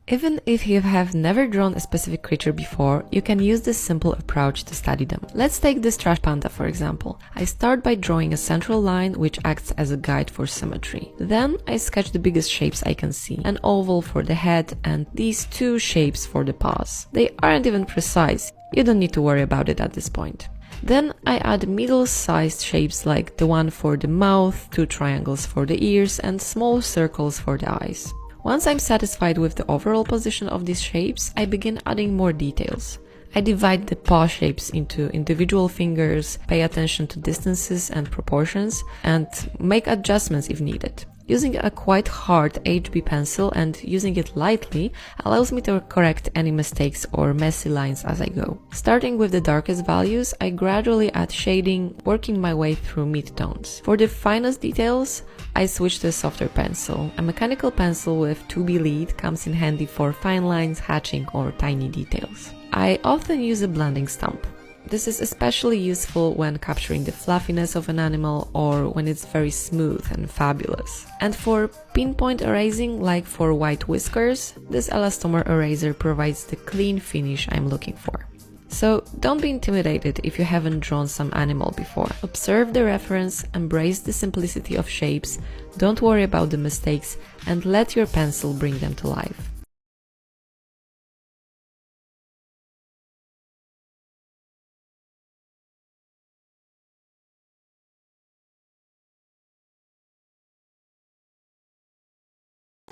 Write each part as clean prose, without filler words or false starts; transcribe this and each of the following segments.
Even if you have never drawn a specific creature before, you can use this simple approach to study them. Let's take this trash panda for example. I start by drawing a central line which acts as a guide for symmetry. Then I sketch the biggest shapes I can see, an oval for the head and these two shapes for the paws. They aren't even precise, you don't need to worry about it at this point. Then I add middle-sized shapes like the one for the mouth, two triangles for the ears and small circles for the eyes. Once I'm satisfied with the overall position of these shapes, I begin adding more details. I divide the paw shapes into individual fingers, pay attention to distances and proportions, and make adjustments if needed. Using a quite hard HB pencil and using it lightly allows me to correct any mistakes or messy lines as I go. Starting with the darkest values, I gradually add shading, working my way through mid-tones. For the finest details, I switch to a softer pencil. A mechanical pencil with 2B lead comes in handy for fine lines, hatching, or tiny details. I often use a blending stump. This is especially useful when capturing the fluffiness of an animal or when it's very smooth and fabulous. And for pinpoint erasing, like for white whiskers, this elastomer eraser provides the clean finish I'm looking for. So don't be intimidated if you haven't drawn some animal before. Observe the reference, embrace the simplicity of shapes, don't worry about the mistakes, and let your pencil bring them to life.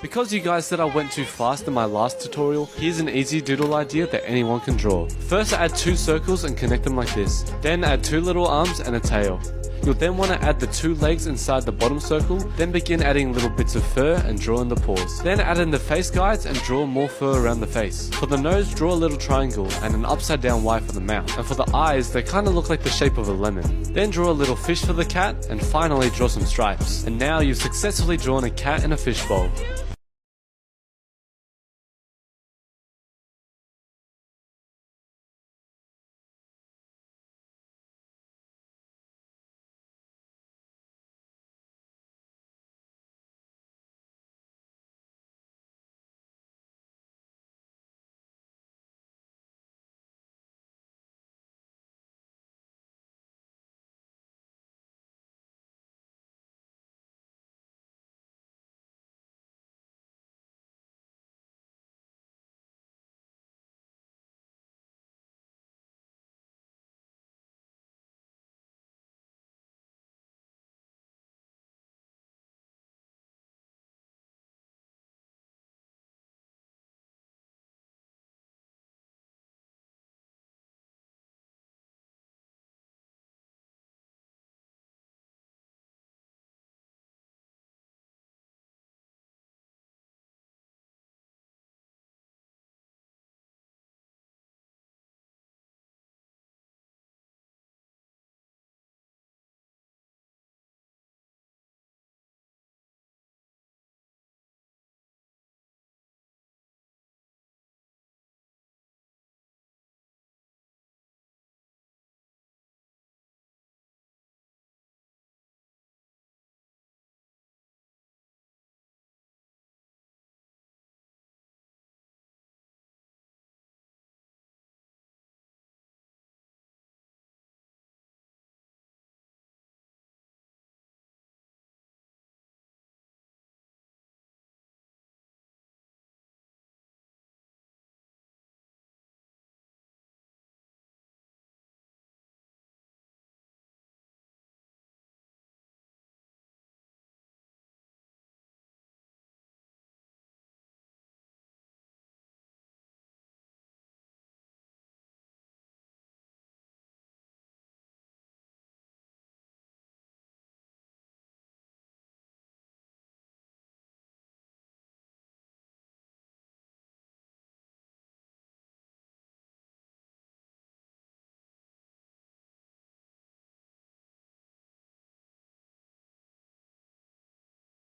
Because you guys said I went too fast in my last tutorial, here's an easy doodle idea that anyone can draw. First add 2 circles and connect them like this. Then add 2 little arms and a tail. You'll then want to add the 2 legs inside the bottom circle, then begin adding little bits of fur and draw in the paws. Then add in the face guides and draw more fur around the face. For the nose, draw a little triangle and an upside down Y for the mouth. And for the eyes, they kind of look like the shape of a lemon. Then draw a little fish for the cat and finally draw some stripes. And now you've successfully drawn a cat in a fishbowl.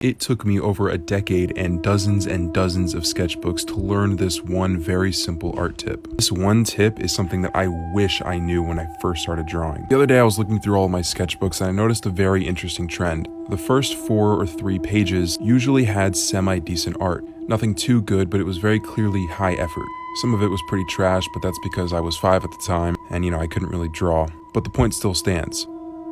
It took me over a decade and dozens of sketchbooks to learn this one very simple art tip. This one tip is something that I wish I knew when I first started drawing. The other day I was looking through all of my sketchbooks and I noticed a very interesting trend. The first 4 or 3 pages usually had semi-decent art. Nothing too good, but it was very clearly high effort. Some of it was pretty trash, but that's because I was 5 at the time, and I couldn't really draw. But the point still stands.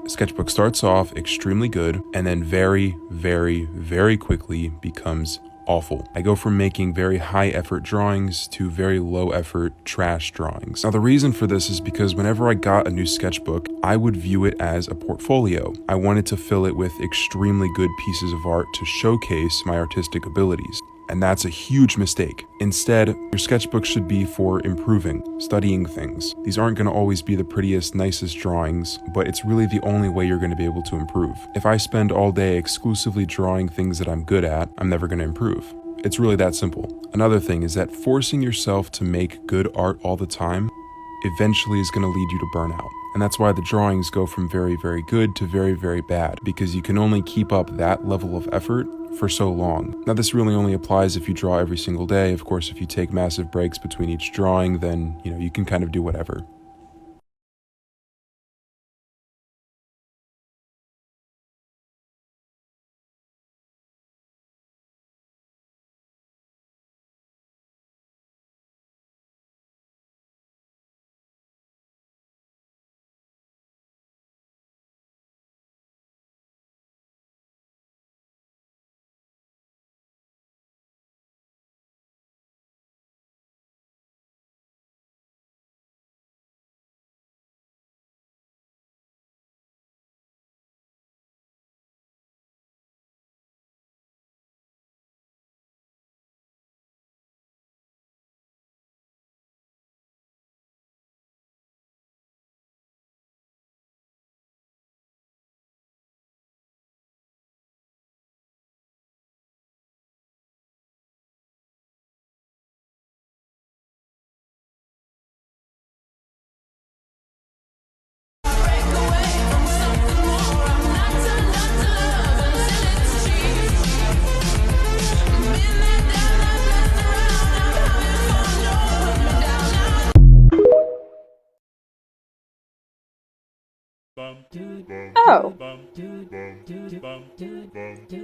Sketchbook starts off extremely good, and then very, very, very quickly becomes awful. I go from making very high effort drawings to very low effort trash drawings. Now the reason for this is because whenever I got a new sketchbook, I would view it as a portfolio. I wanted to fill it with extremely good pieces of art to showcase my artistic abilities. And that's a huge mistake. Instead, your sketchbook should be for improving, studying things. These aren't going to always be the prettiest, nicest drawings, but it's really the only way you're going to be able to improve. If I spend all day exclusively drawing things that I'm good at, I'm never going to improve. It's really that simple. Another thing is that forcing yourself to make good art all the time eventually is going to lead you to burnout. And that's why the drawings go from very, very good to very, very bad, because you can only keep up that level of effort for so long. Now this really only applies if you draw every single day. Of course, if you take massive breaks between each drawing, then you can kind of do whatever. Oh.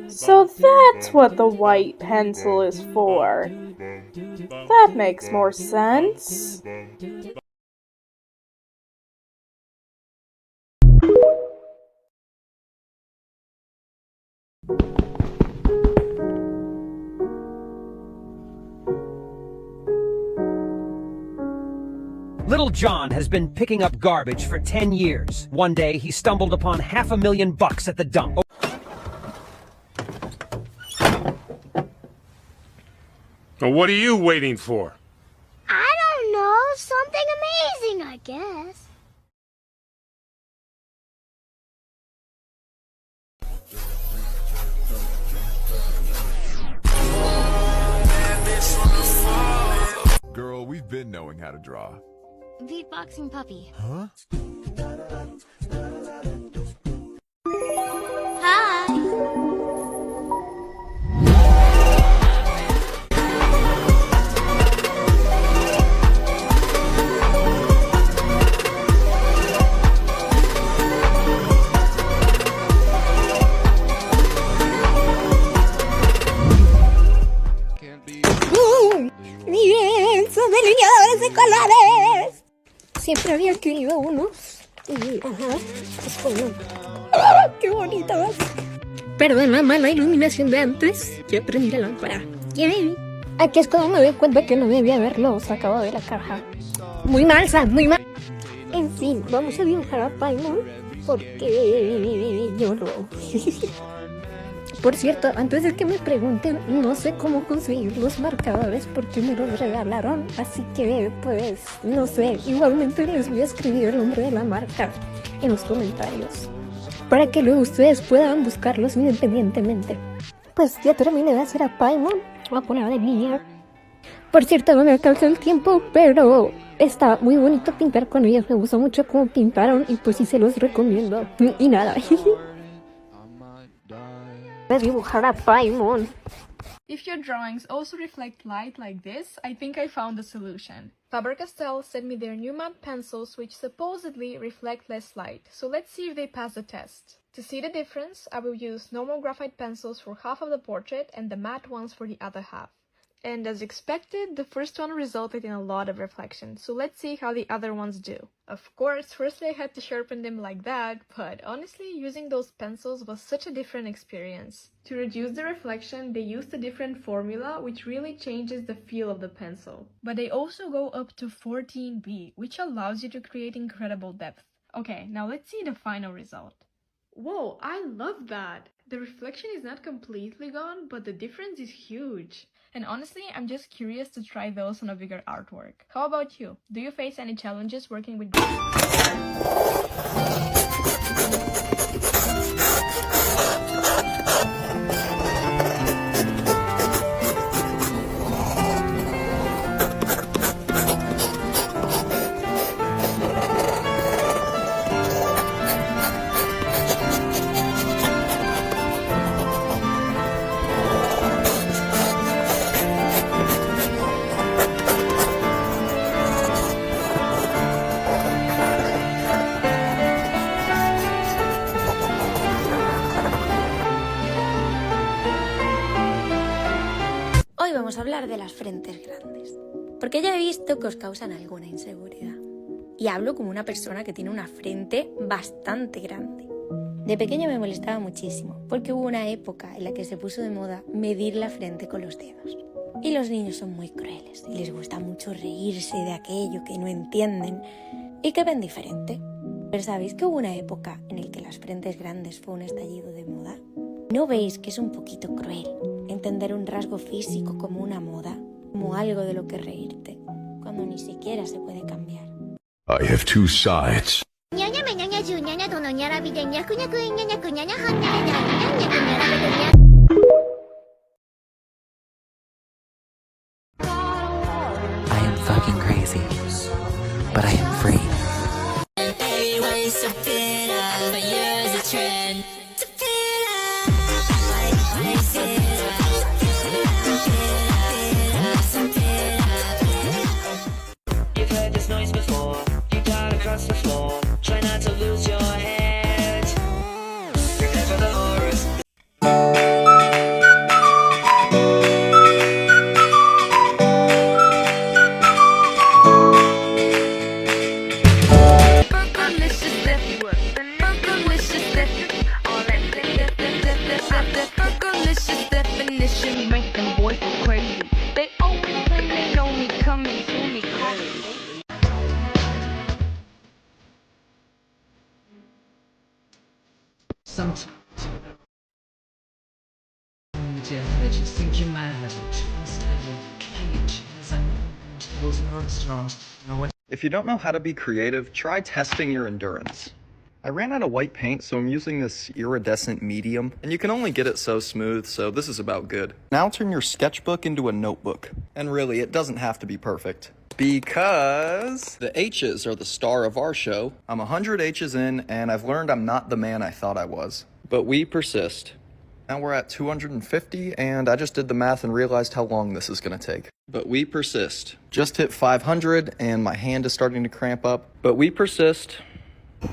So that's what the white pencil is for. That makes more sense. Little John has been picking up garbage for 10 years. One day, he stumbled upon $500,000 at the dump. Well, what are you waiting for? I don't know. Something amazing, I guess. Girl, we've been knowing how to draw. Beatboxing puppy. Huh? Hi. ¡Lienzo de lineales de colores! Siempre había querido unos. Ajá. Es bueno. ¡Ah, qué bonitos! Perdón la mala iluminación de antes. Ya prendí la lámpara. ¡Yay! Aquí es cuando me doy cuenta que no debía haberlo sacado de la caja. Muy mal, Sam, muy mal. En fin, vamos a dibujar a Paimon porque yo lo... Por cierto, antes de que me pregunten, no sé cómo conseguir los marcadores porque me los regalaron, así que, pues, no sé, igualmente les voy a escribir el nombre de la marca en los comentarios, para que luego ustedes puedan buscarlos independientemente. Pues ya terminé de hacer a Paimon, voy a poner de línea. Por cierto, no me alcanza el tiempo, pero está muy bonito pintar con ellos, me gustó mucho cómo pintaron y pues sí se los recomiendo. Y nada. Dibujar a Paimon. If your drawings also reflect light like this, I think I found a solution. Faber-Castell sent me their new matte pencils which supposedly reflect less light, so let's see if they pass the test. To see the difference, I will use normal graphite pencils for half of the portrait and the matte ones for the other half. And as expected, the first one resulted in a lot of reflection, so let's see how the other ones do. Of course, firstly I had to sharpen them like that, but honestly, using those pencils was such a different experience. To reduce the reflection, they used a different formula, which really changes the feel of the pencil. But they also go up to 14B, which allows you to create incredible depth. Okay, now let's see the final result. Whoa, I love that! The reflection is not completely gone, but the difference is huge. And honestly, I'm just curious to try those on a bigger artwork. How about you? Do you face any challenges working with Hoy vamos a hablar de las frentes grandes, porque ya he visto que os causan alguna inseguridad. Y hablo como una persona que tiene una frente bastante grande. De pequeña me molestaba muchísimo, porque hubo una época en la que se puso de moda medir la frente con los dedos. Y los niños son muy crueles, y les gusta mucho reírse de aquello que no entienden y que ven diferente. Pero ¿sabéis que hubo una época en la que las frentes grandes fue un estallido de moda? ¿No veis que es un poquito cruel entender un rasgo físico como una moda, como algo de lo que reírte, cuando ni siquiera se puede cambiar? I have two sides. Ña ña me ña ña ju ña ña to no ña ra bi de ña ku ña ku ña ña ku ña ña han ña ña ña ña ku ña ra bi de ña. I am fucking crazy, but I am free. You've heard this noise before. You dive across the floor. Try not to lose your head. Prepare for the horrors. Make them boys go crazy. They always think they know me, coming to me crazy. Sometimes I just think you might have a chance If you don't know how to be creative, try testing your endurance. I ran out of white paint, so I'm using this iridescent medium, and you can only get it so smooth, so this is about good. Now turn your sketchbook into a notebook. And really, it doesn't have to be perfect. Because the H's are the star of our show. I'm 100 H's in, and I've learned I'm not the man I thought I was. But we persist. Now we're at 250, and I just did the math and realized how long this is gonna take. But we persist. Just hit 500, and my hand is starting to cramp up. But we persist.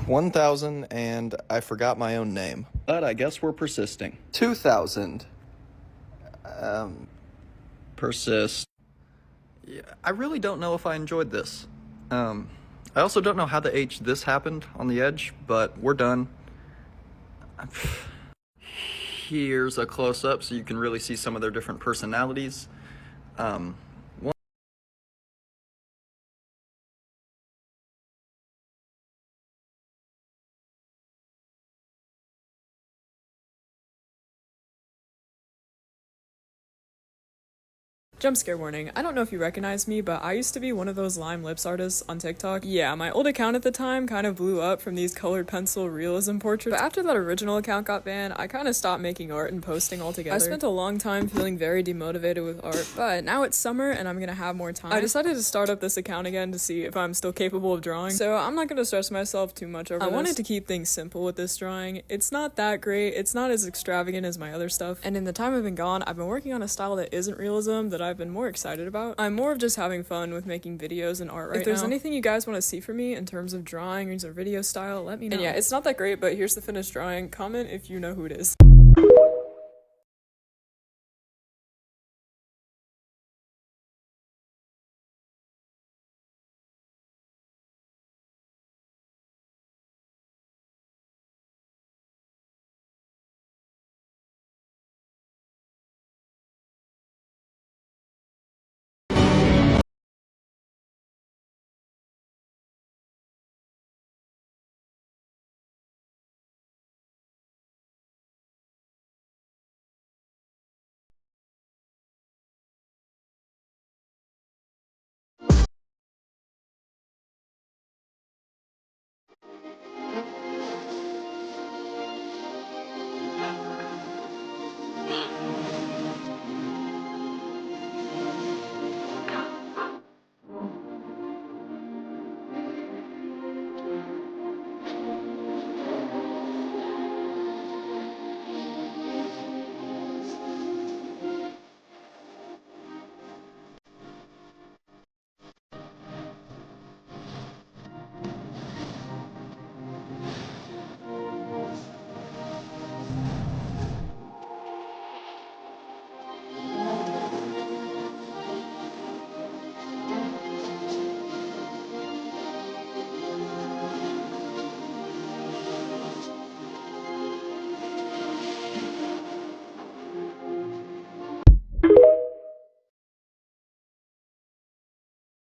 1,000, and I forgot my own name. But I guess we're persisting. 2,000. Persist. Yeah, I really don't know if I enjoyed this. I also don't know how the H this happened on the edge, but we're done. Here's a close-up so you can really see some of their different personalities. Jump scare warning. I don't know if you recognize me, but I used to be one of those lime lips artists on TikTok. Yeah, my old account at the time kind of blew up from these colored pencil realism portraits, but after that original account got banned, I kind of stopped making art and posting altogether. I spent a long time feeling very demotivated with art, but now it's summer and I'm gonna have more time. I decided to start up this account again to see if I'm still capable of drawing, so I'm not gonna stress myself too much over this. I wanted to keep things simple with this drawing. It's not that great, it's not as extravagant as my other stuff, and in the time I've been gone, I've been working on a style that isn't realism that I've been more excited about. I'm more of just having fun with making videos and art right now. If there's anything you guys want to see from me in terms of drawing or video style, let me know. And yeah, it's not that great, but here's the finished drawing. Comment if you know who it is.